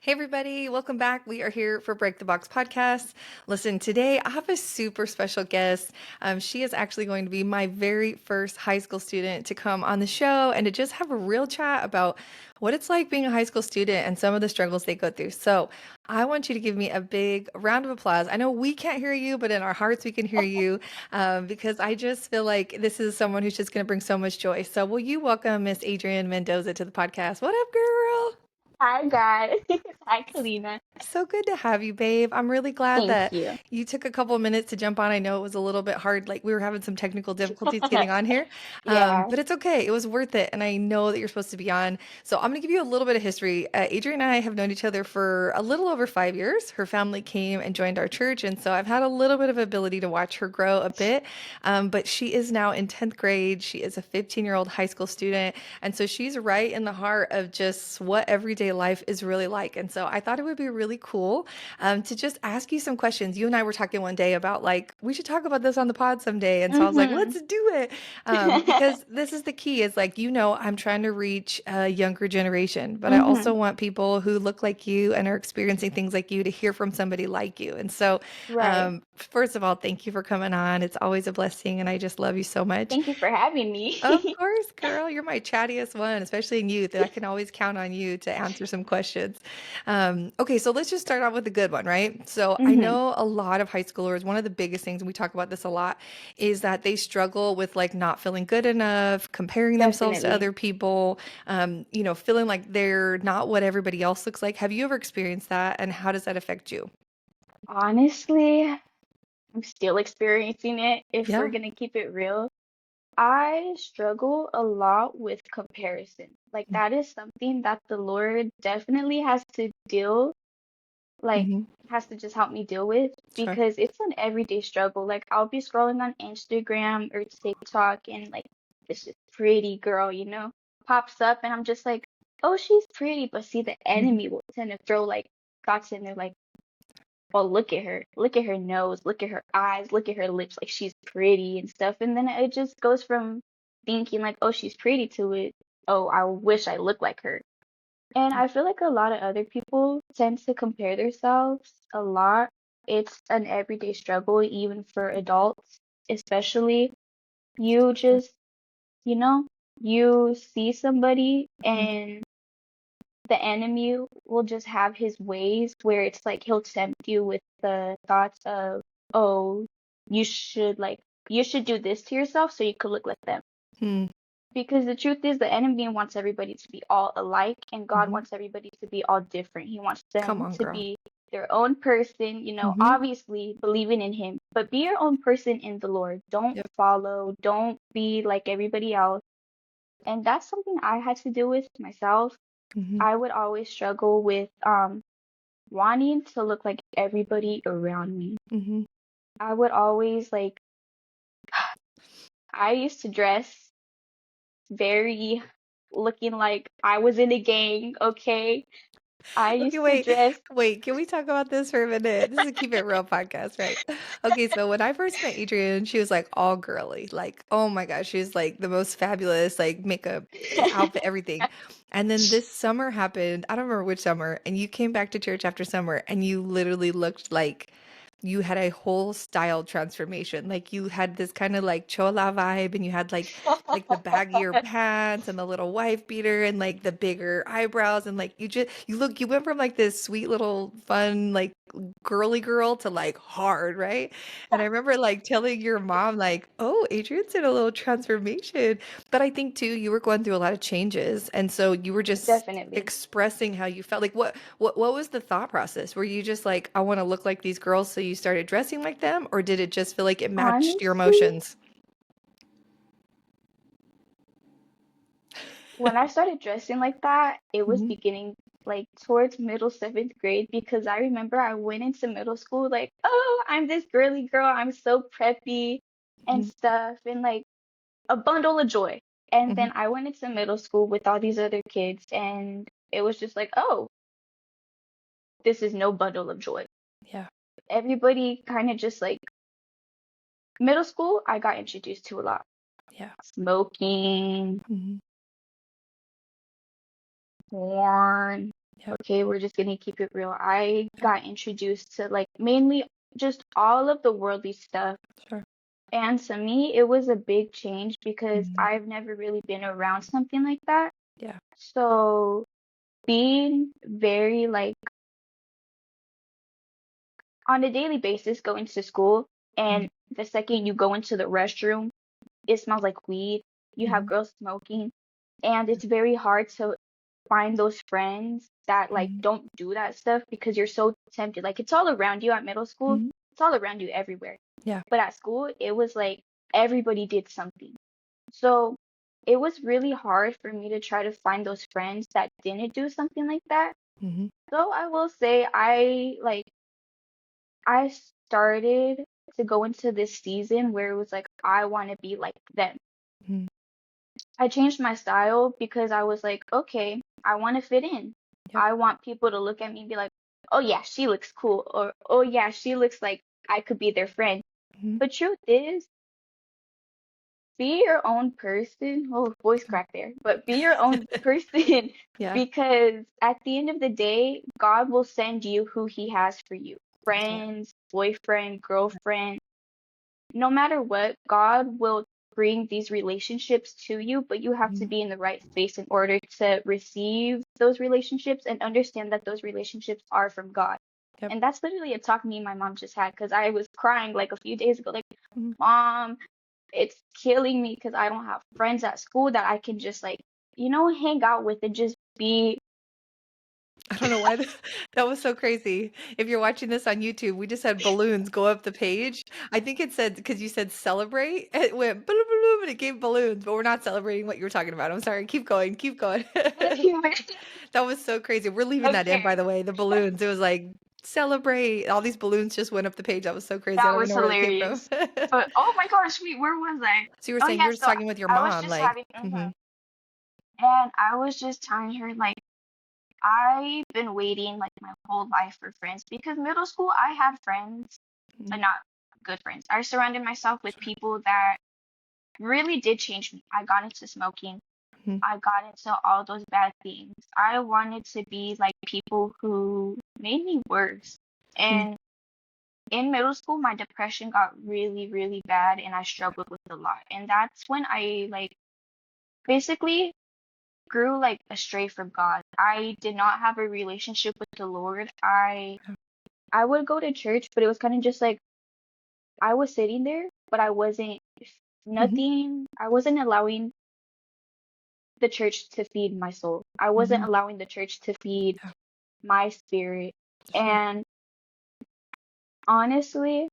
Hey, everybody, welcome back. We are here for Break the Box podcast. Listen, today I have a super special guest. She is actually going to be my very first high school student to come on the show and to just have a real chat about what it's like being a high school student and some of the struggles they go through. So, I want you to give me a big round of applause. I know we can't hear you, but in our hearts, we can hear you because I just feel like this is someone who's just going to bring so much joy. So, will you welcome Miss Adrienne Mendoza to the podcast? What up, girl? Hi, guys. Hi, Kalina. So good to have you, babe. I'm really glad Thank that you. you took a couple of minutes to jump on. I know it was a little bit hard. Like we were having some technical difficulties getting on here, Yeah. but it's okay. It was worth it. And I know that you're supposed to be on. So I'm going to give you a little bit of history. Adrienne and I have known each other for a little over 5 years. Her family came and joined our church. And so I've had a little bit of ability to watch her grow a bit. But she is now in 10th grade. She is a 15-year-old high school student. And so she's right in the heart of just what everyday life is really like. And so I thought it would be really cool to just ask you some questions. You and I were talking one day about like, we should talk about this on the pod someday. And so I was like, Mm-hmm. let's do it. Because this is the key is like, I'm trying to reach a younger generation, but I Mm-hmm. also want people who look like you and are experiencing things like you to hear from somebody like you. And so, Right. first of all, thank you for coming on. It's always a blessing. And I just love you so much. Thank you for having me. Of course, girl. You're my chattiest one, especially in youth. I can always count on you to answer some questions. Okay, so let's just start off with a good one, right? So I Mm-hmm. know a lot of high schoolers, one of the biggest things, and we talk about this a lot, is that they struggle with like not feeling good enough, comparing themselves to Definitely. other people, feeling like they're not what everybody else looks like. Have you ever experienced that? And how does that affect you? Honestly, I'm still experiencing it if we're Yeah. gonna keep it real. I struggle a lot with comparison. Like that is something that the Lord definitely has to deal like Mm-hmm. has to just help me deal with Sure. because it's an everyday struggle. Like I'll be scrolling on Instagram or TikTok and like this is pretty girl, pops up and I'm just like, oh, she's pretty. But see, the Mhm. enemy will tend to throw like thoughts in there like, oh, look at her. Look at her nose. Look at her eyes. Look at her lips. Like she's pretty and stuff. And then it just goes from thinking like, oh, she's pretty to it. Oh, I wish I looked like her. And I feel like a lot of other people tend to compare themselves a lot. It's an everyday struggle, even for adults, especially. You Sure. just, you know, you see somebody Mhm. and the enemy will just have his ways where it's like he'll tempt you with the thoughts of, oh, you should like, you should do this to yourself so you could look like them. Hmm. Because the truth is, the enemy wants everybody to be all alike, and God Mhm. wants everybody to be all different. He wants Come them on, to girl. be their own person, Mhm. obviously believing in Him, but be your own person in the Lord. Don't Yep. follow, don't be like everybody else. And that's something I had to deal with myself. Mhm. I would always struggle with wanting to look like everybody around me. Mhm. I would always like, I used to dress very looking like I was in a gang, okay? I Okay, used to wait, dress. wait. Can we talk about this for a minute? This is a Keep It Real podcast, right? Okay, so when I first met Adrienne, she was like all girly. Like, oh my gosh, she was like the most fabulous, like makeup, outfit, everything. And then this summer happened. I don't remember which summer, and you came back to church after summer, and you literally looked like you had a whole style transformation. Like you had this kind of like chola vibe, and you had like the baggier pants and the little wife beater and like the bigger eyebrows and like you went from like this sweet little fun like girly girl to like hard, right? And I remember like telling your mom like, "Oh, Adrienne's in a little transformation." But I think too you were going through a lot of changes and so you were just Definitely. expressing how you felt. Like what was the thought process? Were you just like, I want to look like these girls, so you started dressing like them, or did it just feel like it matched your Honestly, emotions? when I started dressing like that, it was Mhm. beginning like towards middle seventh grade because I remember I went into middle school like, oh, I'm this girly girl. I'm so preppy and Mhm. stuff and like a bundle of joy. And Mhm. then I went into middle school with all these other kids and it was just like, oh, this is no bundle of joy. Yeah. Everybody kind of just like middle school, I got introduced to a lot. Yeah. Smoking, Mhm. porn, Yep. Okay, we're just gonna keep it real. I Yep. got introduced to like mainly just all of the worldly stuff. Sure. And to me, it was a big change because Mhm. I've never really been around something like that. Yeah. So being very like on a daily basis going to school, Mhm. and the second you go into the restroom, it smells like weed. You have Mhm. girls smoking, and it's very hard to find those friends that like Mhm. don't do that stuff because you're so tempted. Like it's all around you at middle school. Mhm. It's all around you everywhere. Yeah. But at school, it was like everybody did something. So it was really hard for me to try to find those friends that didn't do something like that. Mhm. So I will say I started to go into this season where it was like I want to be like them. Mhm. I changed my style because I was like, okay, I want to fit in. Yep. I want people to look at me and be like, oh yeah, she looks cool, or oh yeah, she looks like I could be their friend. Mhm. But truth is, be your own person. Oh, voice Okay. crack there. But be your own person Yeah. because at the end of the day, God will send you who He has for you. That's right. Friends, boyfriend, girlfriend, no matter what, God will bring these relationships to you, but you have to Mhm. be in the right space in order to receive those relationships and understand that those relationships are from God. Yep. And that's literally a talk me and my mom just had because I was crying like a few days ago, like, Mhm. Mom, it's killing me because I don't have friends at school that I can just like, hang out with and just be. I don't know why that was so crazy. If you're watching this on YouTube, we just had balloons go up the page. I think it said because you said celebrate, it went boom, boom, boom, and it gave balloons, but we're not celebrating what you were talking about. I'm sorry. Keep going. Keep going. That was so crazy. We're leaving that in, by Okay, the way. The balloons. It was like celebrate. All these balloons just went up the page. That was so crazy. I that don't even was know where that came from. hilarious. But oh my gosh, wait, where was I? So you were Oh saying you yeah, were just so talking with your I was mom, just like, having, hmm and I was just telling her like I've been waiting like my whole life for friends because middle school I had friends, hmm but not good friends. I surrounded myself with sure. people that really did change me. I got into smoking. hmm I got into all those bad things. I wanted to be like people who made me worse. hmm And in middle school, my depression got really, really bad and I struggled with it a lot. And that's when I like basically grew like astray from God. I did not have a relationship with the Lord. I would go to church, but it was kind of just like I was sitting there, but I wasn't hmm nothing. I wasn't allowing the church to feed my soul. I wasn't hmm allowing the church to feed Yeah, my spirit. sure. And honestly,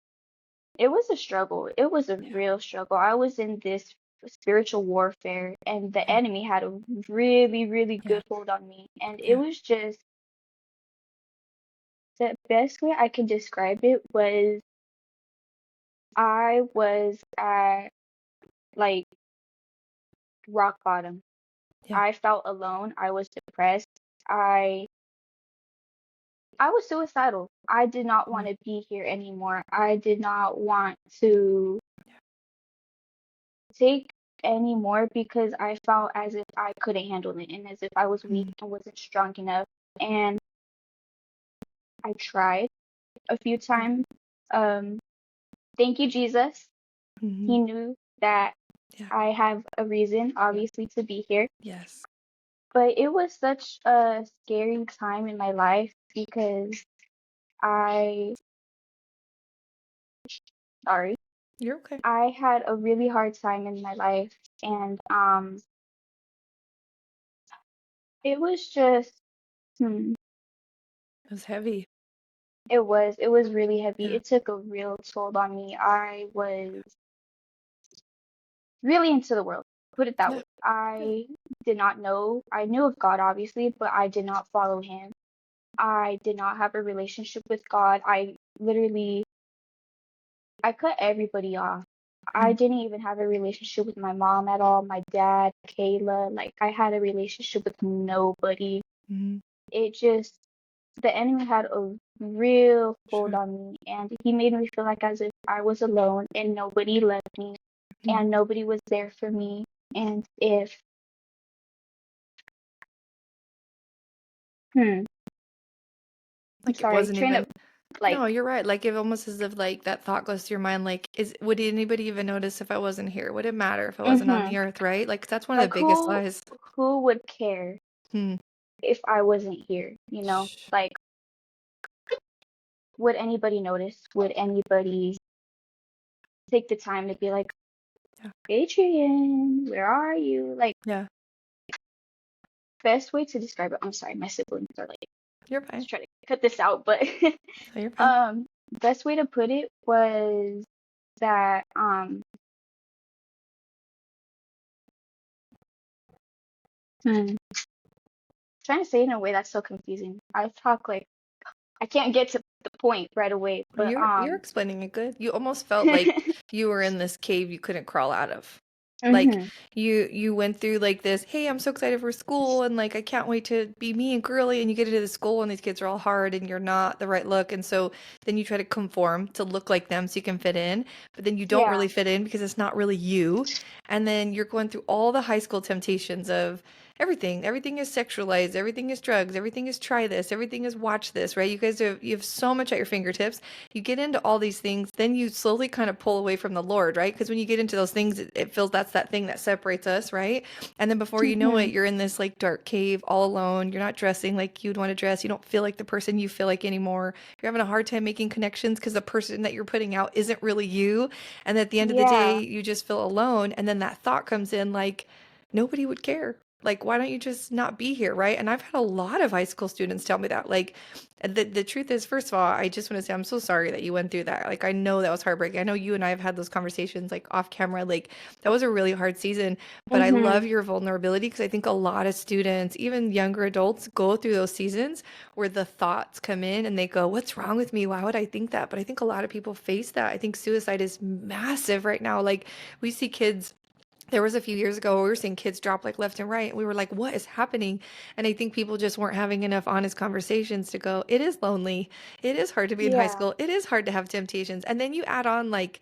it was a struggle. It was a Yeah, real struggle. I was in this spiritual warfare, and the yeah, enemy had a really, really yeah, good hold on me. And it yeah. was just the best way I can describe it was I was at like rock bottom. Yeah. I felt alone. I was depressed. I I was suicidal. I did not Mhm. want to be here anymore. I did not want to take any more because I felt as if I couldn't handle it and as if I was weak Mhm. and wasn't strong enough. And I tried a few Yeah. times. Um, thank you, Jesus. Mhm. He knew that Yeah. I have a reason, Yeah. obviously, to be here. Yes. But it was such a scary time in my life because I, sorry, You're okay. I had a really hard time in my life, and it was just, hmm, It was heavy. it was really heavy. Yeah. It took a real toll on me. I was really into the world, put it that Yeah. way. Good. I did not know. I knew of God, obviously, but I did not follow Him. I did not have a relationship with God. I cut everybody off. I Mhm. didn't even have a relationship with my mom at all, my dad, Kayla. Like, I had a relationship with nobody. Mhm. It just, the enemy had a real hold Sure. on me, and he made me feel like as if I was alone and nobody loved me Mhm. and nobody was there for me. And if, hmm, I'm Like it sorry, wasn't train of even like no, you're right. Like it almost as if like that thought goes through your mind, like, would anybody even notice if I wasn't here? Would it matter if I wasn't on mhm. the earth, right? Like that's one of the Like biggest lies. who would care Hmm. if I wasn't here, you know? Shh. Like would anybody notice? Would anybody take the time to be like, Yeah. Adrienne, where are you? Like Yeah. best way to describe it. I'm sorry, my siblings are like You're fine. let's try to cut this out, but No, you're fine. um best way to put it was that hmm, trying to say it in a way that's so confusing. I talk like I can't get to the point right away, but You're explaining it good. You almost felt like you were in this cave you couldn't crawl out of. Like mhm. you went through like this, hey, I'm so excited for school and like I can't wait to be me and girly, and you get into the school and these kids are all hard and you're not the right look, and so then you try to conform to look like them so you can fit in, but then you don't Yeah. really fit in because it's not really you. And then you're going through all the high school temptations of everything. Everything is sexualized, everything is drugs, everything is try this, everything is watch this, right? You have so much at your fingertips. You get into all these things, then you slowly kind of pull away from the Lord, right? Because when you get into those things, it feels that's that thing that separates us, right? And then before you know it, Mhm. you're in this like dark cave all alone. You're not dressing like you'd want to dress. You don't feel like the person you feel like anymore. You're having a hard time making connections because the person that you're putting out isn't really you. And at the end of the day, Yeah. you just feel alone. And then that thought comes in like, nobody would care. Like, why don't you just not be here, right? And I've had a lot of high school students tell me that. Like, the truth is, first of all, I just want to say I'm so sorry that you went through that. Like, I know that was heartbreaking. I know you and I have had those conversations like off camera. Like, that was a really hard season. But I love Mhm. your vulnerability because I think a lot of students, even younger adults, go through those seasons where the thoughts come in and they go, "What's wrong with me? Why would I think that?" But I think a lot of people face that. I think suicide is massive right now. Like, we see kids, there was a few years ago where we were seeing kids drop like left and right. And we were like, what is happening? And I think people just weren't having enough honest conversations to go, it is lonely. It is hard to be in high Yeah. school. It is hard to have temptations. And then you add on like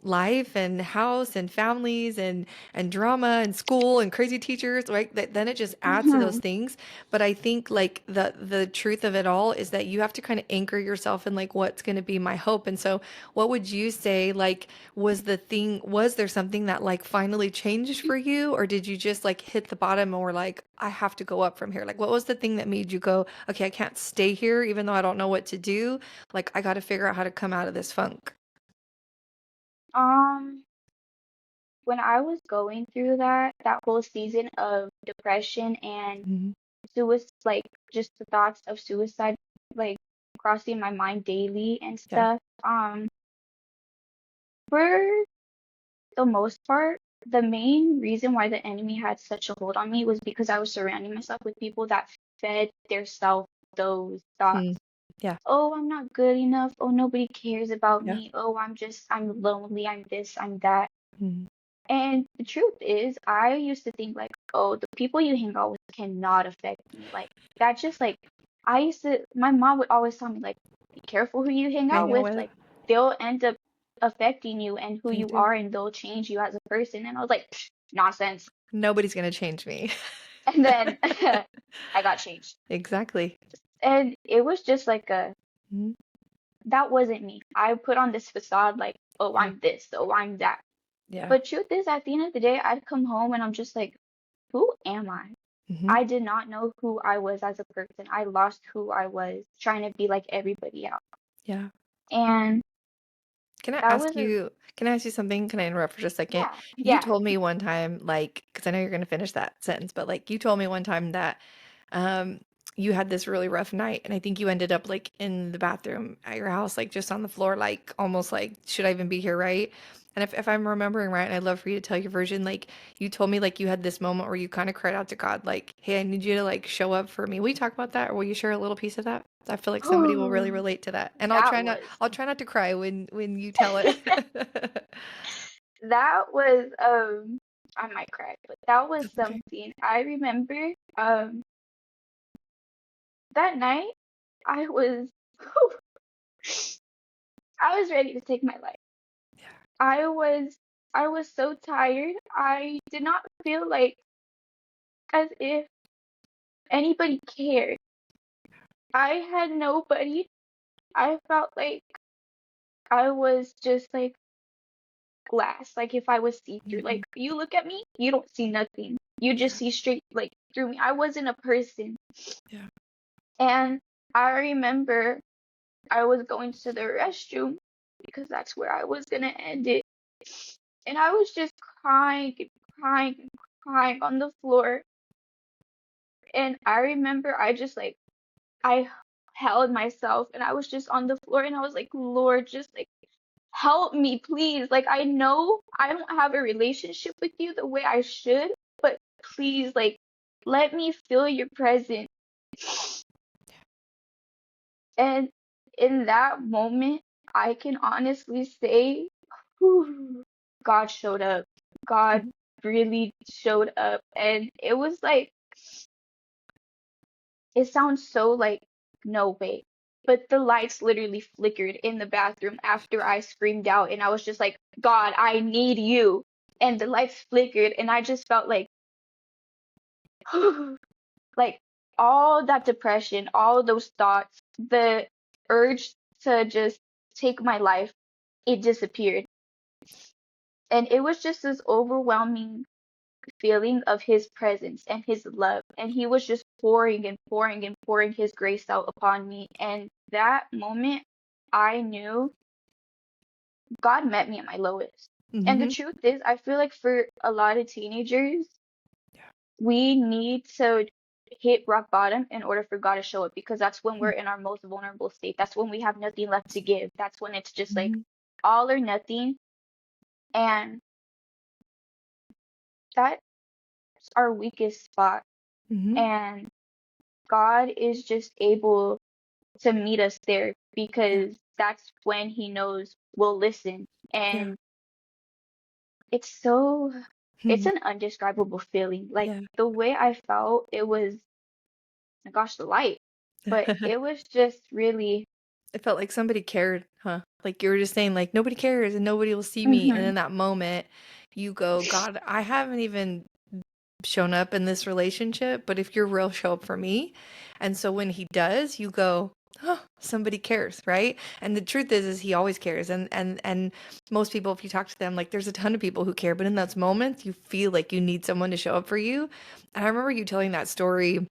life and house and families and drama and school and crazy teachers, right? That then it just adds to those Mhm. things. But I think like the truth of it all is that you have to kind of anchor yourself in like what's going to be my hope. And so what would you say, like, was there something that like finally changed for you, or did you just like hit the bottom and were like, I have to go up from here? Like, what was the thing that made you go, okay, I can't stay here even though I don't know what to do, like I got to figure out how to come out of this funk? Um when I was going through that whole season of depression and Mhm. suicide, like just the thoughts of suicide like crossing my mind daily and Yeah. stuff, for the most part, the main reason why the enemy had such a hold on me was because I was surrounding myself with people that fed their self those Mm. thoughts. Yeah. Oh, I'm not good enough. Oh, nobody cares about Yeah. me. Oh, I'm lonely. I'm this, I'm that. Mhm. And the truth is, I used to think like, oh, the people you hang out with cannot affect me. Like that just like my mom would always tell me like, be careful who you hang out Hang out with. with. Like they'll end up affecting you and who They you do. are and they'll change you as a person. And I was like, "Psh, nonsense." Nobody's gonna change me. And then I got changed. Exactly. And it was just like Mhm. that wasn't me. I put on this facade like, oh, Yeah. I'm this, oh, I'm that. Yeah. But truth is, at the end of the day, I'd come home and I'm just like, who am I? Mhm. I did not know who I was as a person. I lost who I was trying to be like everybody else. Yeah. And that was a, Can I ask you something? Can I interrupt for just a second? yeah, You yeah. told me one time, like, because I know you're gonna finish that sentence, but like you told me one time that um you had this really rough night, and I think you ended up like in the bathroom at your house, like just on the floor, like almost like, should I even be here, right? And if I'm remembering right, and I'd love for you to tell your version, like you told me like you had this moment where you kind of cried out to God, like, hey, I need you to like show up for me. Will you talk about that, or will you share a little piece of that? I feel like somebody will really Oh, relate to that. And that was I'll try not to cry when you tell it. that was I might cry, but that was That's okay. something. I remember that night I was I was ready to take my life. Yeah. I was I was so tired. I did not feel like as if anybody cared. I had nobody. I felt like I was just like glass. Like if I was see through, Mhm. like you look at me, you don't see nothing. You just Yeah, see straight like through me. I wasn't a person. yeah. And I remember I was going to the restroom because that's where I was gonna end it. And I was just crying and crying and crying on the floor. And I remember I just like I held myself and I was just on the floor and I was like, Lord, just like help me, please. Like I know I don't have a relationship with you the way I should, but please, like, let me feel your presence. And in that moment, I can honestly say, whew, God showed up. God really showed up. And it was like, it sounds so like, no way. But the lights literally flickered in the bathroom after I screamed out. And I was just like, God, I need you. And the lights flickered. And I just felt like, like all that depression, all those thoughts, the urge to just take my life, it disappeared. And it was just this overwhelming feeling of his presence and his love. And he was just pouring and pouring and pouring his grace out upon me. And that moment, I knew God met me at my lowest. And the Mhm. truth is, I feel like for a lot of teenagers, Yeah. we need to hit rock bottom in order for God to show up because that's when we're Mm. in our most vulnerable state. That's when we have nothing left to give. That's when it's just like Mhm. all or nothing. And that's our weakest spot. Mhm. And God is just able to meet us there Yeah. because that's when He knows we'll listen. Yeah. And it's so, it's Mhm. an undescribable feeling. Like Yeah. the way I felt, it was, my gosh, the light. But it was just really, It felt like somebody cared, huh? Like you were just saying, like, nobody cares and nobody will see me. And mm-hmm, in that moment, you go, God, I haven't even shown up in this relationship, but if you're real, show up for me. And so when he does, you go, oh, somebody cares, right? And the truth is he always cares. And most people, if you talk to them, like there's a ton of people who care, but in those moments, you feel like you need someone to show up for you. And I remember you telling that story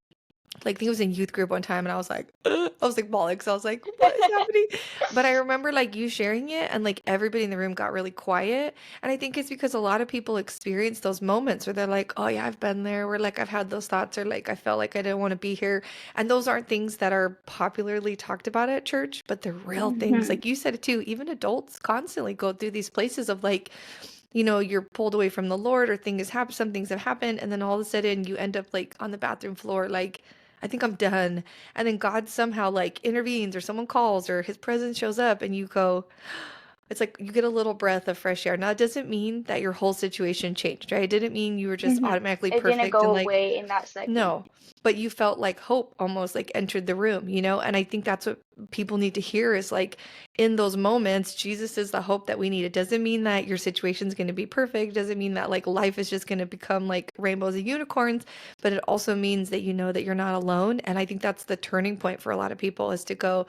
like I think it was in youth group one time and I was like I was like bawling because I was like what is happening, but I remember like you sharing it and like everybody in the room got really quiet, and I think it's because a lot of people experience those moments where they're like, oh yeah, I've been there, where like I've had those thoughts, or like I felt like I didn't want to be here, and those aren't things that are popularly talked about at church, but they're real things. mm-hmm, Like you said it too, even adults constantly go through these places of like, you're pulled away from the Lord or some things have happened, and then all of a sudden you end up like on the bathroom floor, like, I think I'm done. And then God somehow like intervenes or someone calls or his presence shows up and you go, it's like you get a little breath of fresh air. Now, it doesn't mean that your whole situation changed, right? It didn't mean you were just mm-hmm. automatically It didn't perfect go and like, away in that second. no, but you felt like hope almost like entered the room. And I think that's what people need to hear is like in those moments, Jesus is the hope that we need. It doesn't mean that your situation's going to be perfect. It doesn't mean that like life is just going to become like rainbows and unicorns, but it also means that you know that you're not alone. And I think that's the turning point for a lot of people is to go,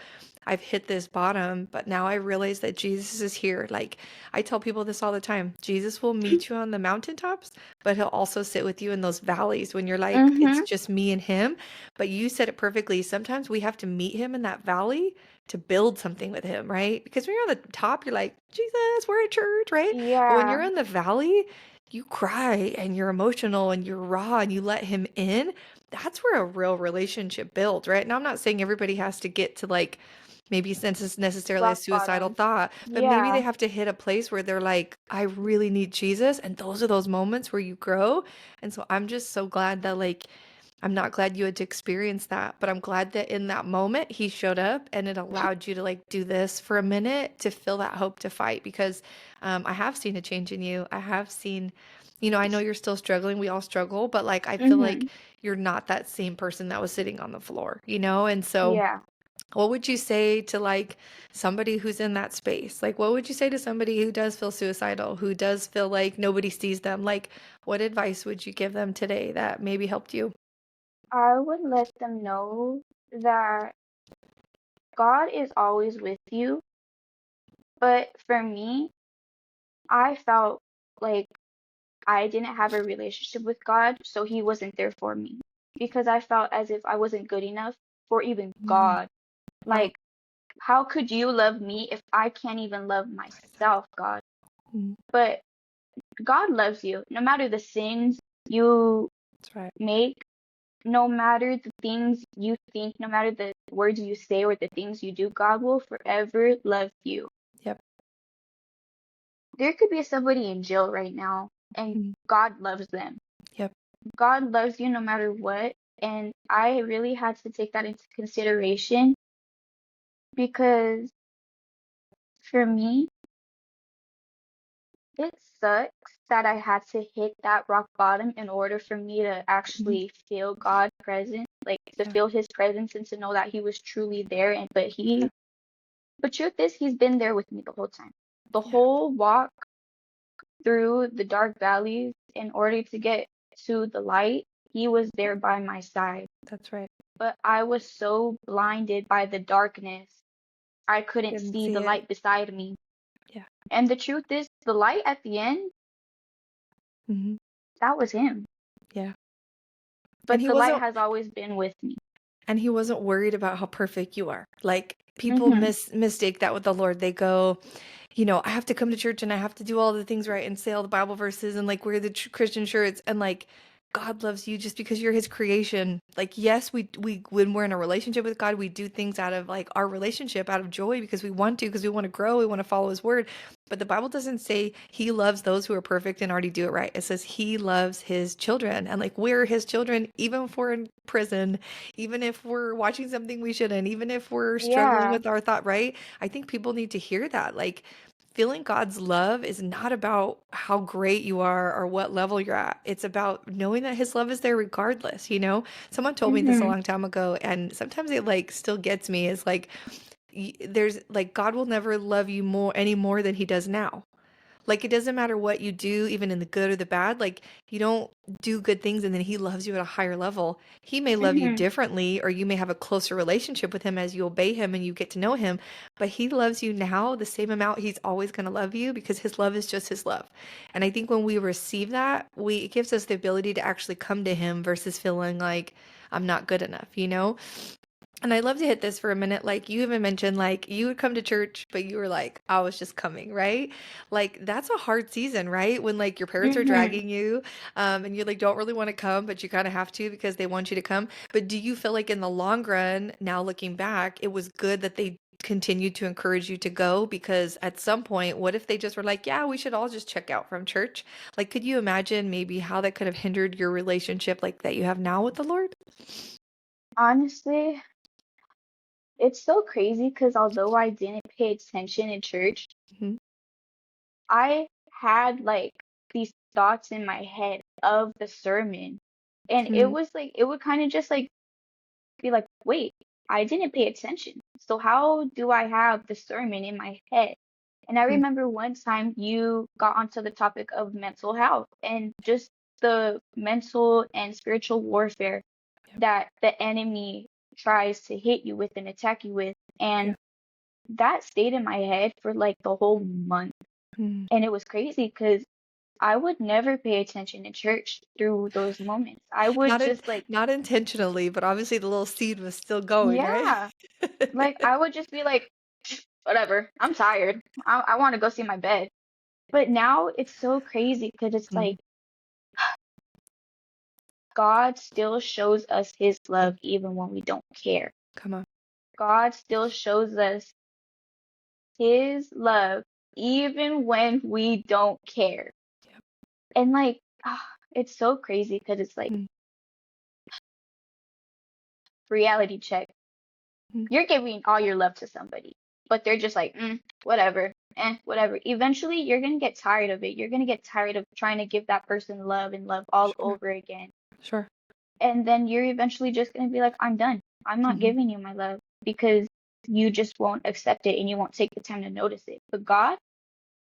I've hit this bottom, but now I realize that Jesus is here. Like I tell people this all the time. Jesus will meet you on the mountaintops, but he'll also sit with you in those valleys when you're like, it's Mm-hmm, just me and him. But you said it perfectly. Sometimes we have to meet him in that valley to build something with him, right? Because when you're on the top, you're like, Jesus, we're at church, right? But when you're yeah. in the valley, you cry and you're emotional and you're raw and you let him in. That's where a real relationship builds, right? Now, I'm not saying everybody has to get to like maybe since it's necessarily a Rock suicidal bottom. thought, but maybe they Yeah. have to hit a place where they're like, I really need Jesus. And those are those moments where you grow. And so I'm just so glad that, like, I'm not glad you had to experience that, but I'm glad that in that moment he showed up and it allowed you to like do this for a minute to feel that hope to fight because I have seen a change in you. I have seen, I know you're still struggling. We all struggle, but like I feel Mm-hmm. like you're not that same person that was sitting on the floor? And so Yeah. what would you say to like somebody who's in that space? Like, what would you say to somebody who does feel suicidal, who does feel like nobody sees them? Like, what advice would you give them today that maybe helped you? I would let them know that God is always with you, but for me, I felt like I didn't have a relationship with God, so he wasn't there for me because I felt as if I wasn't good enough for even Mm. God. Wow. Like, how could you love me if I can't even love myself, God? Mm. But God loves you no matter the sins you That's right. make, no matter the things you think, no matter the words you say or the things you do, God will forever love you. Yep. There could be somebody in jail right now, and Mm. God loves them. Yep. God loves you no matter what. And I really had to take that into consideration because for me, it sucks that I had to hit that rock bottom in order for me to Mhm. actually feel God present, like to Yeah. feel his presence and to know that he was truly there. And Yeah. but truth is, he's been there with me the whole time. The Yeah. whole walk through the dark valleys in order to get to the light, he was there by my side. That's right. But I was so blinded by the darkness, I couldn't Didn't see see the it. light beside me. Yeah. And the truth is, the light at the end, Hmm. that was him. Yeah. And But the light has always been with me. he wasn't worried about how perfect you are. Like people Mhm. mistake that with the Lord. They go, you know, I have to come to church and I have to do all the things right and say all the Bible verses and like wear the Christian shirts and like God loves you just because you're his creation. Like yes, we when we're in a relationship with God, we do things out of like our relationship out of joy because we want to because we want to grow, we want to follow his word. But the Bible doesn't say he loves those who are perfect and already do it right. It says he loves his children and like we're his children even if we're in prison, even if we're watching something we shouldn't, even if we're struggling Yeah. with our thought, right? I think people need to hear that. Like feeling God's love is not about how great you are or what level you're at. It's about knowing that his love is there regardless, you know? Someone told me this a Mhm. long time ago and sometimes it like still gets me is like there's like God will never love you more any more than he does now. Like it doesn't matter what you do, even in the good or the bad. Like you don't do good things and then he loves you at a higher level. He may love you Mhm. differently, or you may have a closer relationship with him as you obey him and you get to know him. But he loves you now the same amount he's always going to love you because his love is just his love. And I think when we receive that, it gives us the ability to actually come to him versus feeling like I'm not good enough, you know? And I'd love to hit this for a minute. Like you even mentioned, like you would come to church, but you were like, I was just coming, right? Like that's a hard season, right? When like your parents are Mhm. dragging you, and you like don't really want to come, but you kind of have to because they want you to come. But do you feel like in the long run, now looking back, it was good that they continued to encourage you to go? Because at some point, what if they just were like, yeah, we should all just check out from church? Like, could you imagine maybe how that could have hindered your relationship like that you have now with the Lord? Honestly, it's so crazy because although I didn't pay attention in church, Hmm. I had like these thoughts in my head of the sermon. And it Hmm. was like, it would kind of just like be like, wait, I didn't pay attention. So how do I have the sermon in my head? And I Hmm. remember one time you got onto the topic of mental health and just the mental and spiritual warfare Yep. that the enemy tries to hit you with and attack you with. And Yep. that stayed in my head for like the whole month. Hmm. And it was crazy because I would never pay attention in church through those moments. I would Not in just like, not intentionally, but obviously the little seed was still going, right? yeah, like I would just be like, whatever, I'm tired. I want to go see my bed. But now it's so crazy because it's Mm, like God still shows us his love even when we don't care. come on. God still shows us his love even when we don't care. Yep. And like, it's so crazy because it's like Mm, reality check. mm, You're giving all your love to somebody, but they're just like, whatever, whatever. Eventually, you're gonna get tired of it. You're gonna get tired of trying to give that person love and love all sure. over again. Sure. And then you're eventually just gonna be like, I'm done. I'm not Hmm. giving you my love because you just won't accept it and you won't take the time to notice it. But God,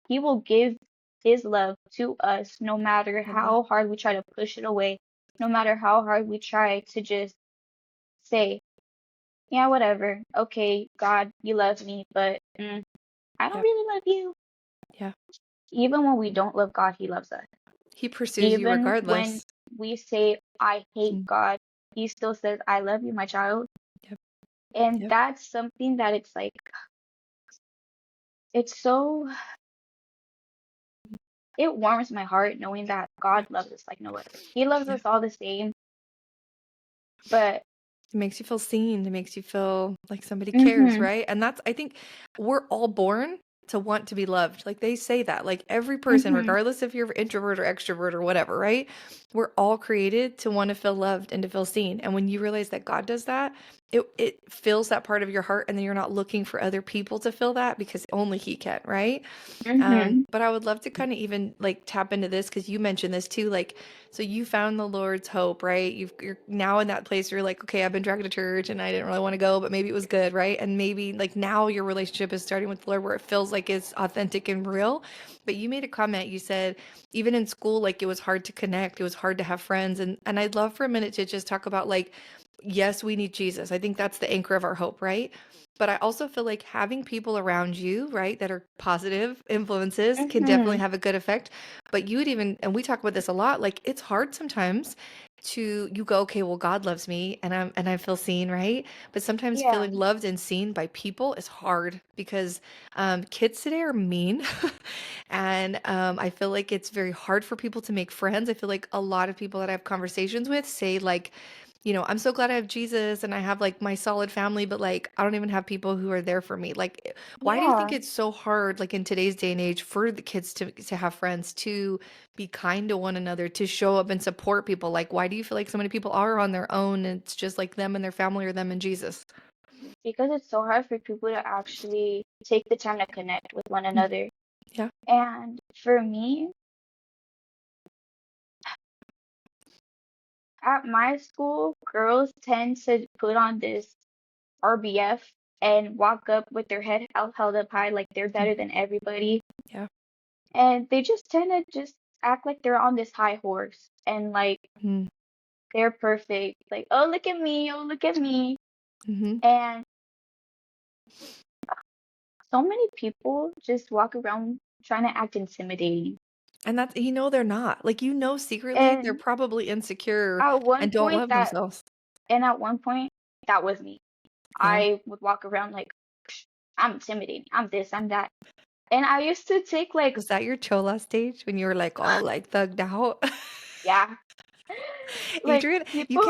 he will give his love to us no matter Love that. how hard we try to push it away, no matter how hard we try to just say, yeah, whatever. Okay, God, you love me, but I don't Yep. really love you. Yeah. Even when we don't love God, He loves us. He pursues you Even when regardless. we say, I hate Mm. God, He still says, I love you, my child. Yep. And Yep. that's something that it's like, it's so, it warms my heart knowing that God Yep. loves us like no other. He loves Yeah. us all the same, but, It makes you feel seen. It makes you feel like somebody cares, mm-hmm, right? And that's, I think, we're all born to want to be loved. Like they say that, like every person, mm-hmm, regardless if you're introvert or extrovert or whatever, right? We're all created to want to feel loved and to feel seen. And when you realize that God does that, it fills that part of your heart, and then you're not looking for other people to fill that because only He can, right? mm-hmm, But I would love to kind of even like tap into this because you mentioned this too. Like, so you found the Lord's hope, right? You're now in that place where you're like, okay, I've been dragged to church and I didn't really want to go, but maybe it was good, right? And maybe like now your relationship is starting with the Lord where it feels like it's authentic and real. But you made a comment. You said even in school, like it was hard to connect, it was hard to have friends, and I'd love for a minute to just talk about like, yes, we need Jesus. I think that's the anchor of our hope, right? But I also feel like having people around you, right, that are positive influences can definitely mm-hmm, have a good effect. But you would even, and we talk about this a lot, like it's hard sometimes to you go, okay, well, God loves me and I feel seen, right? But sometimes yeah, feeling loved and seen by people is hard because kids today are mean. And I feel like it's very hard for people to make friends. I feel like a lot of people that I have conversations with say like, I'm so glad I have Jesus and I have like my solid family, but like I don't even have people who are there for me. Like, why do you think yeah. it's so hard, like in today's day and age, for the kids to have friends, to be kind to one another, to show up and support people? Like, why do you feel like so many people are on their own and it's just like them and their family or them and Jesus? Because it's so hard for people to actually take the time to connect with one Mm. another. Yeah. And for me, at my school, girls tend to put on this RBF and walk up with their head held up high like they're Mm. better than everybody. Yeah. And they just tend to just act like they're on this high horse and like Mm. they're perfect. Like, oh, look at me. Oh, look at me. Hmm. And so many people just walk around trying to act intimidating. And that's, they're not. Like, secretly they're And probably insecure at one and don't point love that, themselves. and at one point, that was me. Yeah. I would walk around like, "Psh, I'm intimidating. I'm this, I'm that." And I used to take like, Was that your chola stage when you were like all like thugged out? yeah, like Adrienne, people.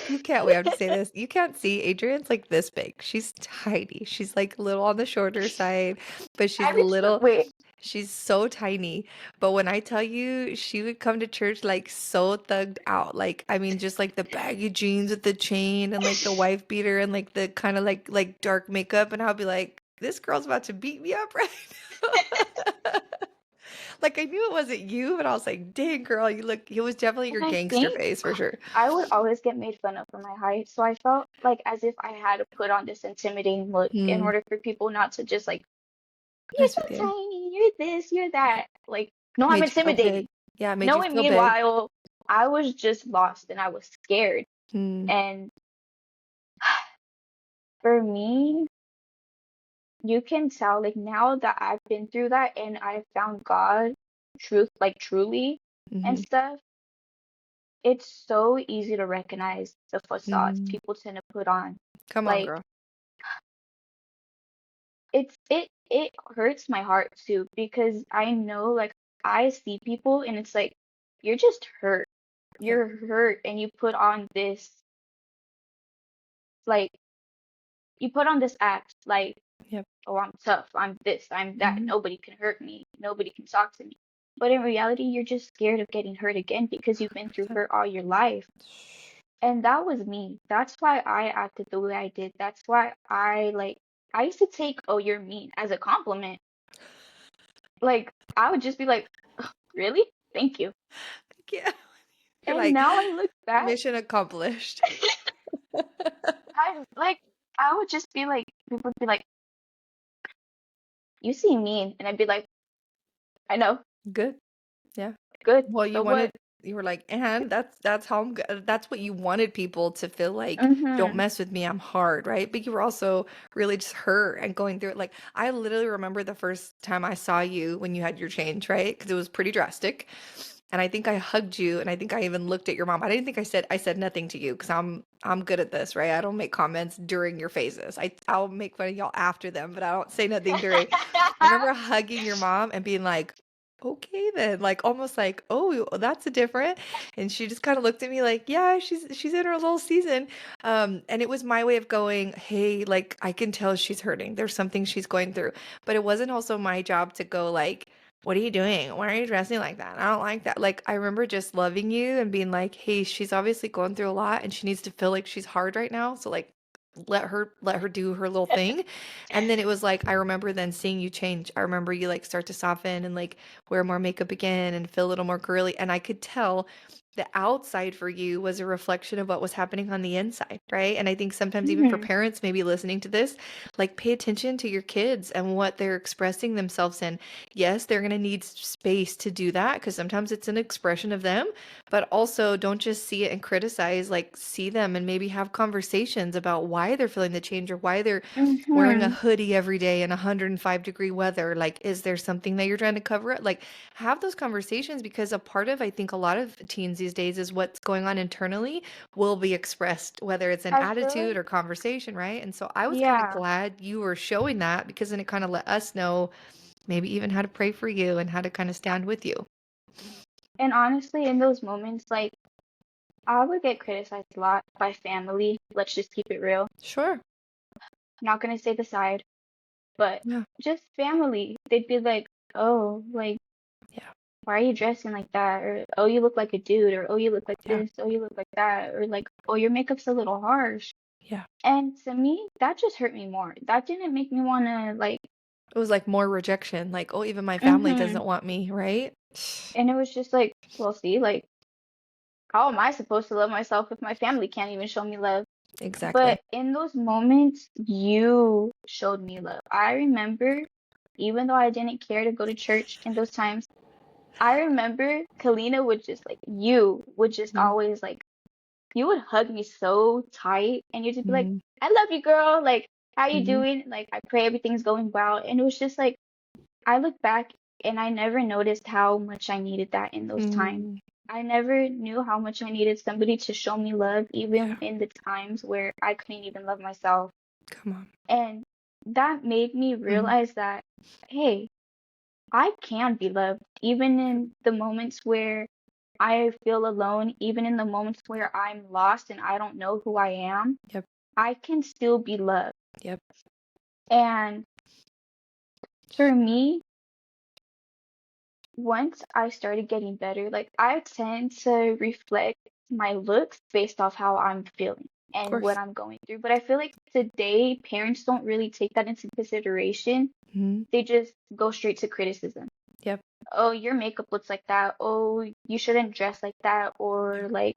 you can't wait. I have to say this. You can't see Adrienne's like this big. She's tiny. She's like little on the shorter side, but she's I used to little. wait. She's so tiny. But when I tell you, she would come to church like so thugged out. Like, I mean, just like the baggy jeans with the chain and like the wife beater and like the kind of like dark makeup. And I'll be like, this girl's about to beat me up right now. Like I knew it wasn't you, but I was like, dang girl, it was definitely And your I gangster think face for sure. I would always get made fun of for my height, so I felt like as if I had to put on this intimidating look in Hmm. order for people not to just like, you're Mess so with you. tiny, you're this, you're Yeah. that. Like, no, I'm Made you feel intimidating. big. Yeah, made you Knowing feel big. meanwhile, I was just lost and I was scared. Hmm. And for me, you can tell like now that I've been through that and I've found God, truth, like truly and Hmm. stuff, it's so easy to recognize the facades Hmm. people tend to put on. Come on, Like girl. it hurts my heart too because I know like I see people and it's like you're just hurt. Yep. You're hurt and you put on this like you put on this act like, Yep. oh, I'm tough, I'm this, I'm that, Hmm. nobody can hurt me, nobody can talk to me. But in reality, you're just scared of getting hurt again because you've been through 100%. hurt all your life. And that was me. That's why I acted the way I did. That's why I used to take, oh, you're mean as a compliment. Like I would just be like, really? Thank you. Yeah. You're And like, now I look back, mission accomplished. I like I would just be like, people would be like, you seem mean, and I'd be like, I know, Good. Yeah. good. Well, So what? You were like, "And that's how that's what you wanted people to feel like, don't Mm-hmm. mess with me, I'm hard," right? But you were also really just hurt and going through it. Like, I literally remember the first time I saw you when you had your change, right? Because it was pretty drastic. And I think I hugged you, and I think I even looked at your mom. I didn't think I said nothing to you because I'm good at this, right? I don't make comments during your phases. I'll make fun of y'all after them, but I don't say nothing during. I remember hugging your mom and being like, okay then, like almost like, oh, that's a different. And she just kind of looked at me like, yeah, she's in her little season. And it was my way of going, hey, like I can tell she's hurting. There's something she's going through. But it wasn't also my job to go like, what are you doing? Why are you dressing like that? I don't like that. Like I remember just loving you and being like, hey, she's obviously going through a lot and she needs to feel like she's hard right now. So like let her do her little thing. And then it was like I remember then seeing you change. I remember you like start to soften and like wear more makeup again and feel a little more girly. And I could tell the outside for you was a reflection of what was happening on the inside, right? And I think sometimes even for Mm-hmm. parents maybe listening to this, like pay attention to your kids and what they're expressing themselves in. Yes, they're going to need space to do that because sometimes it's an expression of them, but also don't just see it and criticize, like see them and maybe have conversations about why they're feeling the change or why they're wearing a Mm-hmm. hoodie every day in 105-degree weather. Like, is there something that you're trying to cover it? Like, have those conversations because a part of, I think, a lot of teens these days is what's going on internally will be expressed, whether it's an I feel attitude like, or conversation, right? And so I was kind of yeah. glad you were showing that because then it kind of let us know maybe even how to pray for you and how to kind of stand with you. And honestly, in those moments, like, I would get criticized a lot by family. Let's just keep it real. Sure. I'm not gonna say the side, but Yeah. just family. They'd be like, "Oh, like, Yeah. why are you dressing like that?" Or, "Oh, you look like a dude," or, "Oh, you look like Yeah. this," "Oh, you look like that," or like, "Oh, your makeup's a little harsh." Yeah. And to me, that just hurt me more. That didn't make me wanna like, It was like more rejection. Like, oh, even my family mm-hmm. doesn't want me, right? And it was just like, well, see, like, how am I supposed to love myself if my family can't even show me love? Exactly. But in those moments, you showed me love. I remember, even though I didn't care to go to church in those times, I remember Kalina would just like, you would just Mhm. always like, you would hug me so tight and you'd just be like, Mhm. I love you, girl. Like, how you Mhm. doing? Like, I pray everything's going well. And it was just like, I look back and I never noticed how much I needed that in those times. Mm. I never knew how much I needed somebody to show me love, even Yeah. in the times where I couldn't even love myself. Come on. And that made me Mhm. realize that, hey, I can be loved, even in the moments where I feel alone, even in the moments where I'm lost and I don't know who I am, Yep. I can still be loved. Yep. And for me, once I started getting better, like I tend to reflect my looks based off how I'm feeling Of and what course. I'm going through. But I feel like today parents don't really take that into consideration. Mhm. They just go straight to criticism. Yep. Oh, your makeup looks like that. Oh, you shouldn't dress like that. Yeah. Or like,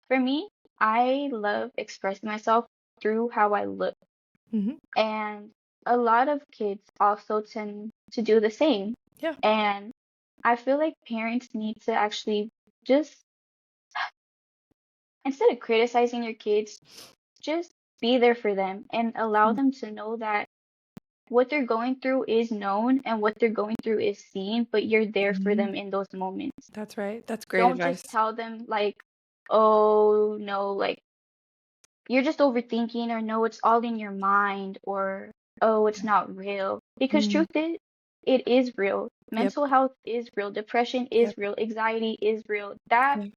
for me, I love expressing myself through how I look. Mhm. And a lot of kids also tend to do the same. Yeah. And I feel like parents need to actually just, instead of criticizing your kids, just be there for them and allow Mm. them to know that what they're going through is known and what they're going through is seen, but you're there for Mhm. them in those moments. That's right. That's great Don't just advice. tell them like, oh no, like you're just overthinking, or no, it's all in your mind, or oh, it's Yeah. not real. Because Mm. truth is, it is real. Yep. Mental health is real. Depression Yep. is real. Anxiety is real. That Yep.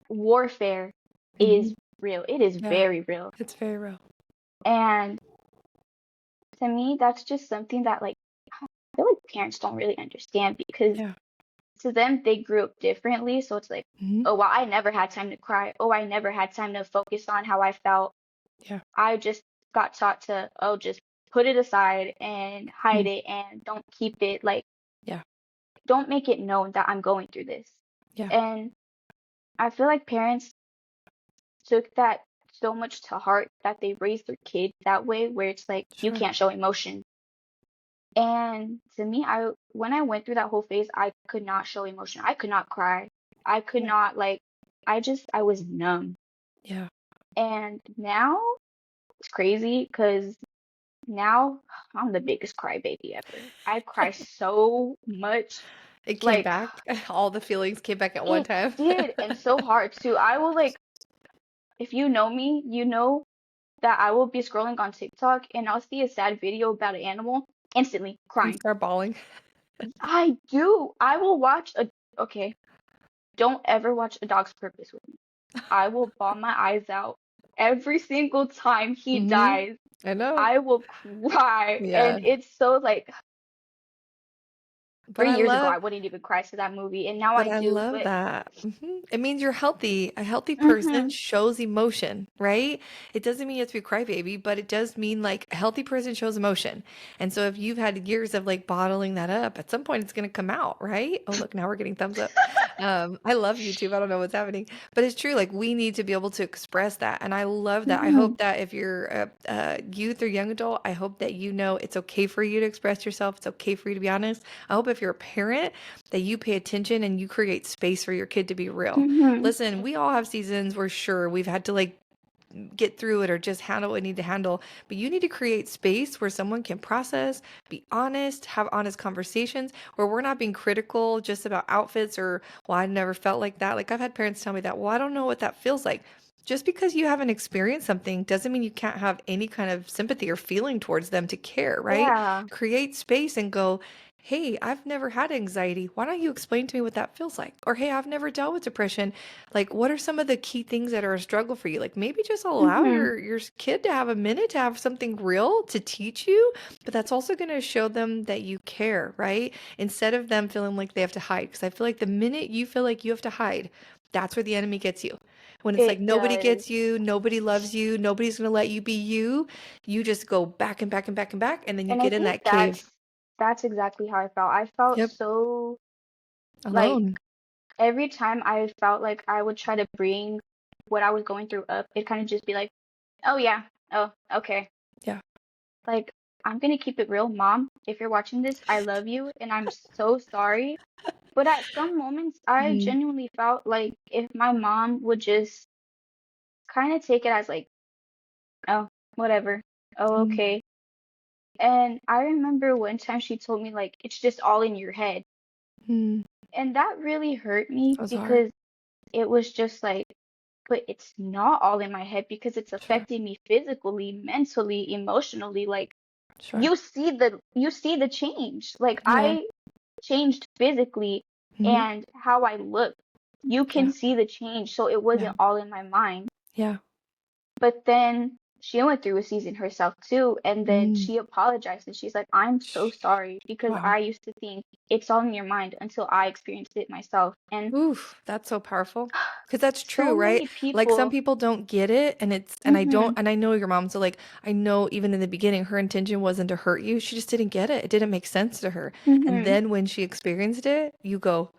warfare is Mhm. real. It is Yeah. very real. It's very real. And to me, that's just something that like I feel like parents don't really understand because Yeah. to them they grew up differently. So it's like, Mhm. oh well, I never had time to cry. Oh, I never had time to focus on how I felt. Yeah. I just got taught to, oh, just put it aside and hide Mm. it and don't keep it like, Yeah. don't make it known that I'm going through this. Yeah. And I feel like parents took that so much to heart that they raised their kids that way, where it's like, you Sure. can't show emotion. And to me, I when I went through that whole phase, I could not show emotion. I could not cry. I could Yeah. not like I was numb. Yeah. And now it's crazy because now I'm the biggest crybaby ever. I cry so much. It came Like back. All the feelings came back at one it time. did, and so hard too. I will like, if you know me, you know that I will be scrolling on TikTok and I'll see a sad video about an animal, instantly And crying. start bawling. I do. I will watch a, okay, don't ever watch A Dog's Purpose with me. I will bawl my eyes out every single time he Mhm. dies. I know. I will cry. Yeah. And it's so like But 3 years ago I wouldn't even cry to that movie and now I I do. love But that. It means you're healthy. A healthy person mhm. shows emotion, right? It doesn't mean you have to be a crybaby, but it does mean like a healthy person shows emotion. And so if you've had years of like bottling that up, at some point it's going to come out, right? Oh, look, now we're getting thumbs up. I love YouTube. I don't know what's happening, but it's true. Like we need to be able to express that. And I love that. I Mhm. hope that if you're a youth or young adult, I hope that you know it's okay for you to express yourself. It's okay for you to be honest. I hope if you're a parent, that you pay attention and you create space for your kid to be real. Mhm. Listen, we all have seasons where sure we've had to like get through it or just handle what we need to handle, but you need to create space where someone can process, be honest, have honest conversations where we're not being critical just about outfits or, well, I never felt like that. Like I've had parents tell me that, well, I don't know what that feels like. Just because you haven't experienced something doesn't mean you can't have any kind of sympathy or feeling towards them to care, right? Yeah. Create space and go, hey, I've never had anxiety. Why don't you explain to me what that feels like? Or, hey, I've never dealt with depression. Like, what are some of the key things that are a struggle for you? Like, maybe just allow Mhm. your kid to have a minute to have something real to teach you, but that's also going to show them that you care, right? Instead of them feeling like they have to hide. Because I feel like the minute you feel like you have to hide, that's where the enemy gets you. When it's like It nobody does. gets you, nobody loves you, nobody's going to let you be you, you just go back and back and back and back, and then you And I get in think that cave. that's exactly how I felt. I felt Yep. so like Alone. every time I felt like I would try to bring what I was going through up, it kind of just be like, "Oh yeah. Oh, okay." Yeah. Like I'm gonna keep it real, Mom. If you're watching this, I love you and I'm so sorry. But at some moments, I Mhm. genuinely felt like if my mom would just kind of take it as like, "Oh, whatever. Oh, Mm. okay." And I remember one time she told me like it's just all in your head. Mm. And that really hurt me That was hard. because it was just like, but it's not all in my head because it's Sure. affecting me physically, mentally, emotionally. Like Sure. you see the change. Like Yeah. I changed physically Mhm. and how I look. You can Yeah. see the change. So it Yeah. wasn't all in my mind. Yeah. But then she went through a season herself too, and then Mm. she apologized and she's like, I'm so sorry because Wow. I used to think it's all in your mind until I experienced it myself. And Oof, that's so powerful. Because that's so true, right? many Like some people, people don't get it, and I don't, hmm and I know your mom, so like, I know even in the beginning, her intention wasn't to hurt you. She just didn't get it. It didn't make sense to her. And hmm then when she experienced it, you go,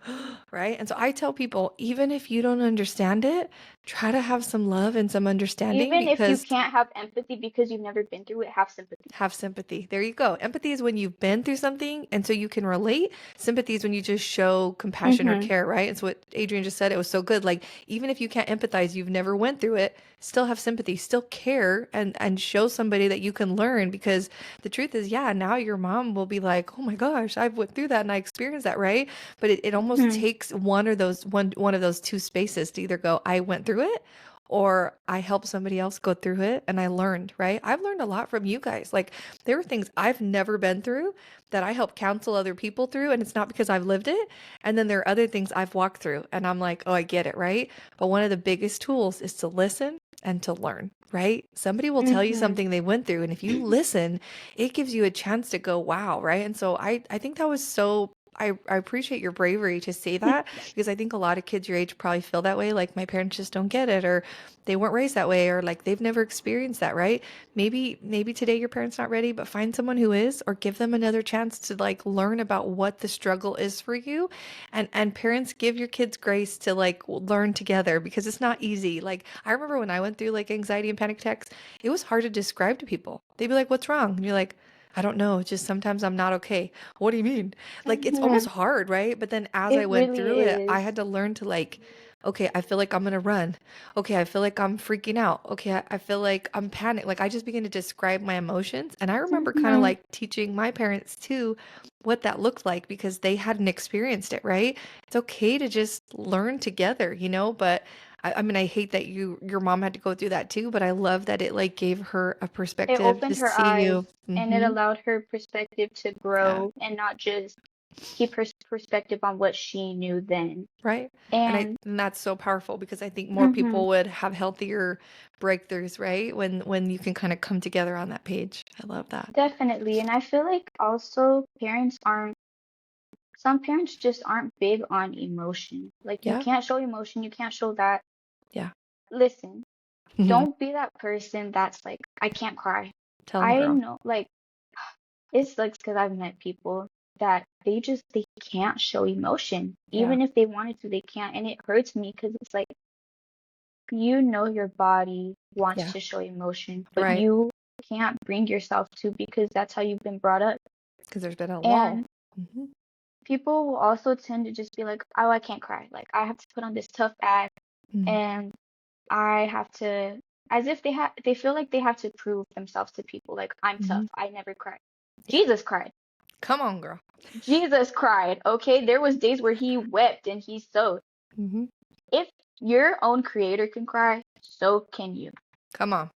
right? And so I tell people, even if you don't understand it, try to have some love and some understanding even if you because can't have empathy because you've never been through it, have sympathy. have sympathy. There you go. Empathy is when you've been through something and so you can relate. Sympathy is when you just show compassion or hmm care, right? It's what Adrienne just said. It was so good. Like even if you can't empathize, you've never went through it, still have sympathy, still care and show somebody that you can learn because the truth is, yeah, now your mom will be like, "Oh my gosh, I went through that and I experienced that," right? But it almost hmm takes one of those two spaces to either go, "I went through it," or I helped somebody else go through it and I learned, right? I've learned a lot from you guys. Like there are things I've never been through that I help counsel other people through and it's not because I've lived it. And then there are other things I've walked through and I'm like, "Oh, I get it," right? But one of the biggest tools is to listen and to learn, right? Somebody will tell you hmm something they went through and if you listen, it gives you a chance to go, "Wow," right? And so I think that was so I appreciate your bravery to say that because I think a lot of kids your age probably feel that way, like my parents just don't get it, or they weren't raised that way, or like they've never experienced that, right? Maybe today your parents not ready, but find someone who is, or give them another chance to like learn about what the struggle is for you. And parents give your kids grace to like learn together because it's not easy. Like I remember when I went through like anxiety and panic attacks, it was hard to describe to people. They'd be like, "What's wrong?" And you're like, I don't know, just sometimes I'm not okay. What do you mean? Like, it's almost Mhm. hard, right? But then as I It went really through it, I is. had to learn to like, okay, I feel like I'm gonna run. Okay, I feel like I'm freaking out. Okay, I feel like I'm panicked. Like, I just began to describe my emotions. And I remember kind of Mhm. like teaching my parents too what that looked like because they hadn't experienced it, right? It's okay to just learn together, But I mean, I hate that your mom had to go through that too, but I love that it like gave her a It perspective to opened her see eyes you. and it Mm-hmm. allowed her perspective to Yeah. grow and not just keep her perspective on what she knew then. Right. And And that's so powerful because I think more mhm, people would have healthier breakthroughs, right? When you can kind of come together on that page. I love that. definitely. And I feel like also some parents just aren't big on emotion. Like you Yeah. can't show emotion, you can't show that. Yeah. Listen, Mhm. don't be that person that's like, I can't cry. Tell 'em, I girl. know, like, it sucks because I've met people that they can't show emotion. Yeah. Even if they wanted to, they can't. And it hurts me because it's like, you know your body wants Yeah. to show emotion, but Right. you can't bring yourself to because that's how you've been brought up. Because there's been a wall. And Mhm. people will also tend to just be like, oh, I can't cry. Like, I have to put on this tough act Mhm. and I have to, as if they feel like they have to prove themselves to people. Like, I'm tough. Mhm. I never cry. Yeah. Jesus cried. Come on, girl. Jesus cried. Okay. There was days where he wept and he sowed. Mhm. If your own creator can cry, so can you. Come on.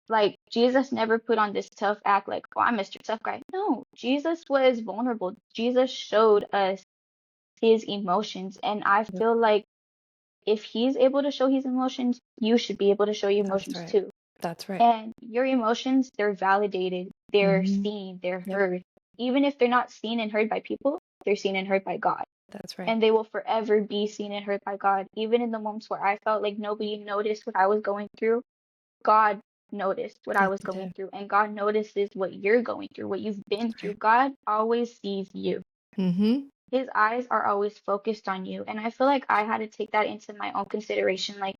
Like Jesus never put on this tough act like, oh, I'm Mr. Tough Guy. No, Jesus was vulnerable. Jesus showed us his emotions. And I Yep. feel like if he's able to show his emotions, you should be able to show your That's emotions right. too. That's right. And your emotions, they're validated, they're Mhm. seen, they're Yep. heard. Even if they're not seen and heard by people, they're seen and heard by God. That's right. And they will forever be seen and heard by God. Even in the moments where I felt like nobody noticed what I was going through, God noticed what I Yes, was you going did. through. And God notices what you're going through, what you've been That's through. right. God always sees you. Mhm. His eyes are always focused on you. And I feel like I had to take that into my own consideration. Like,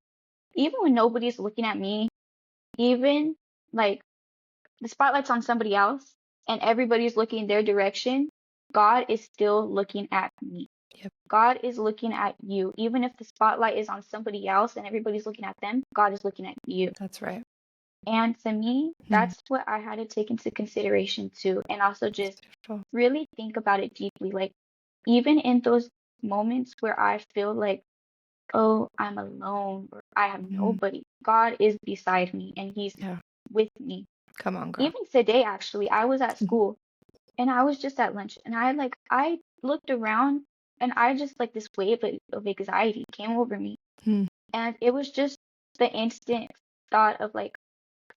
even when nobody's looking at me, even like the spotlight's on somebody else and everybody's looking their direction, God is still looking at me. Yep. God is looking at you. Even if the spotlight is on somebody else and everybody's looking at them, God is looking at you. That's right. And to me, Mhm. that's what I had to take into consideration too. And also That's just beautiful. really think about it deeply. Like, even in those moments where I feel like, oh, I'm alone or I have Mhm. nobody, God is beside me and He's Yeah. with me. Come on, girl. Even today, actually, I was at Mhm. school and I was just at lunch and I looked around and I just like this wave of anxiety came over me. Mhm. And it was just the instant thought of like,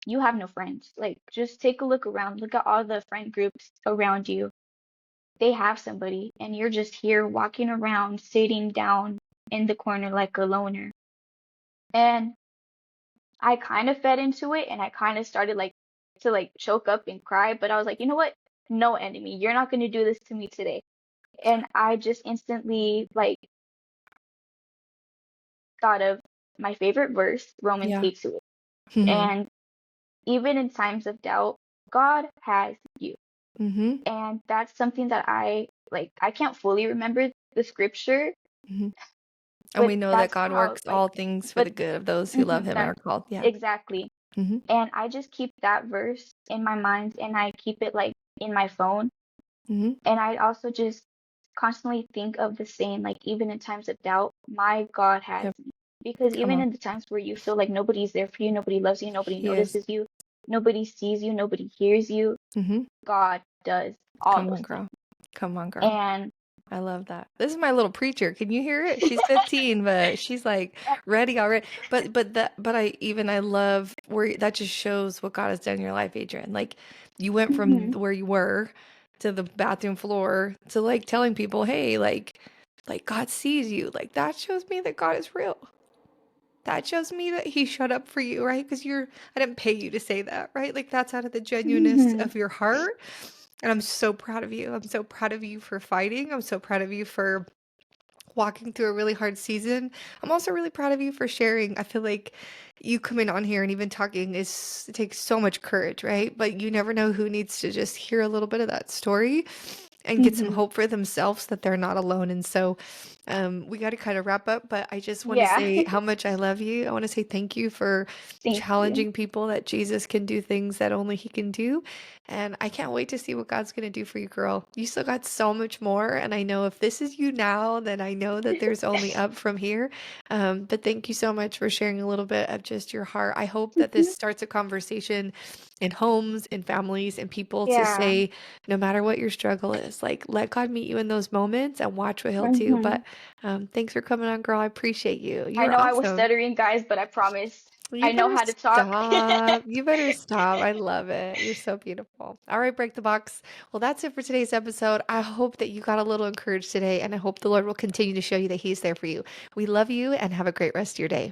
you have no friends. Like, just take a look around. Look at all the friend groups around you. They have somebody, and you're just here walking around, sitting down in the corner like a loner. And I kind of fed into it, and I kind of started like to like choke up and cry. But I was like, you know what? No, enemy, you're not going to do this to me today. And I just instantly like thought of my favorite verse, Romans Yeah. 8:2. Mhm. And even in times of doubt, God has you. Mhm. And that's something that I like. I can't fully remember the scripture, Mhm. And but we know that that's God how works like, all things for but the good of those who love him and that are called. Yeah. exactly. Mhm. And I just keep that verse in my mind and I keep it like in my phone. Mhm. And I also just constantly think of the saying, like, even in times of doubt, my God has Yep. me. Because Come even on. in the times where you feel like nobody's there for you, nobody loves you, nobody He is. notices you, nobody sees you, nobody hears you, Mhm. God does all Come on, those things. girl. Come on, girl. And I love that. This is my little preacher. Can you hear it? She's 15, but she's like ready already. I love where that just shows what God has done in your life, Adrienne. Like you went from mhm, where you were to the bathroom floor to like telling people, "Hey, like God sees you." Like that shows me that God is real. That shows me that he showed up for you, right? Because I didn't pay you to say that, right? Like that's out of the genuineness mhm. of your heart. And I'm so proud of you. I'm so proud of you for fighting. I'm so proud of you for walking through a really hard season. I'm also really proud of you for sharing. I feel like you coming on here and even talking is it takes so much courage, right? But you never know who needs to just hear a little bit of that story and get some Mhm. hope for themselves that they're not alone. And so we got to kind of wrap up, but I just want to Yeah. say how much I love you. I want to say thank you for Thank you. challenging people that Jesus can do things that only he can do. And I can't wait to see what God's going to do for you, girl. You still got so much more. And I know if this is you now, then I know that there's only up from here. But thank you so much for sharing a little bit of just your heart. I hope that this Mhm. starts a conversation in homes, in families, and people to Yeah. say, no matter what your struggle is, like let God meet you in those moments and watch what he'll do. Mhm. But thanks for coming on, girl. I appreciate you. I You're know I was awesome. stuttering, guys, but I promise You I know better how to talk. stop. You better stop. I love it. You're so beautiful. All right, break the box. Well, that's it for today's episode. I hope that you got a little encouraged today, and I hope the Lord will continue to show you that He's there for you. We love you and have a great rest of your day.